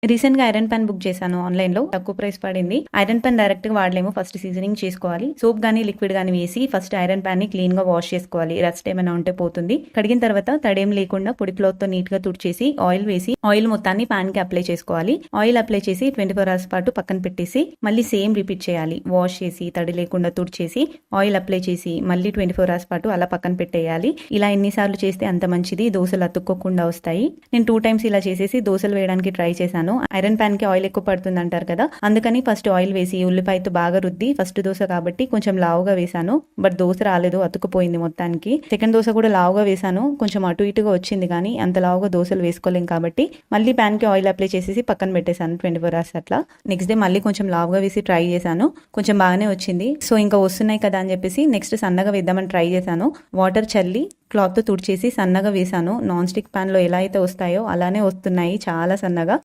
Recent గా iron pan book చేశాను online లో, తక్కువ ప్రైస్ పడింది. ఐరన్ పాన్ డైరెక్ట్ గా వాడలేము, ఫస్ట్ సీజనింగ్ చేసుకోవాలి. సోప్ గానీ లిక్విడ్ గానీ వేసి ఫస్ట్ ఐరన్ పాన్ ని క్లీన్ గా వాష్ చేసుకోవాలి, రస్ట్ ఏమైనా ఉంటే పోతుంది. కడిగిన తర్వాత తడేం లేకుండా పొడి క్లాత్ తో నీట్ గా తుడిచేసి ఆయిల్ వేసి ఆయిల్ మొత్తాన్ని పాన్ కి అప్లై చేసుకోవాలి. ఆయిల్ అప్లై చేసి 24 hours పాటు పక్కన పెట్టేసి మళ్ళీ సేమ్ రిపీట్ చేయాలి. వాష్ చేసి తడి లేకుండా తుడిచేసి ఆయిల్ అప్లై చేసి మళ్ళీ 24 hours పాటు అలా పక్కన పెట్టేయాలి. ఇలా ఎన్నిసార్లు చేస్తే అంత మంచిది, దోశలు అతుక్కోకుండా వస్తాయి. నేను 2 times ఇలా చేసేసి దోశలు వేయడానికి ట్రై చేశాను. ఐరన్ పాన్ కి ఆయిల్ ఎక్కువ పడుతుంది అంటారు కదా, అందుకని ఫస్ట్ ఆయిల్ వేసి ఉల్లిపాయతో బాగా రుద్ది, ఫస్ట్ దోశ కాబట్టి కొంచెం లావుగా వేసాను, బట్ దోశ రాలేదు, అతుక్కుపోయింది మొత్తానికి. సెకండ్ దోశ కూడా లావుగా వేసాను, కొంచెం అటు ఇటుగా వచ్చింది, కానీ అంత లావుగా దోశలు వేసుకోలేం కాబట్టి మళ్ళీ పాన్ కి ఆయిల్ అప్లై చేసేసి పక్కన పెట్టేశాను 24 hours అట్లా. నెక్స్ట్ డే మళ్ళీ కొంచెం లావుగా వేసి ట్రై చేశాను, కొంచెం బాగానే వచ్చింది. సో ఇంకా వస్తున్నాయి కదా అని చెప్పేసి నెక్స్ట్ సన్నగా వేద్దామని ట్రై చేశాను. వాటర్ చల్లి క్లాత్ తో తుడిచేసి సన్నగా వేసాను. నాన్ స్టిక్ పాన్ లో ఎలా అయితే వస్తాయో అలానే వస్తున్నాయి, చాలా సన్నగా.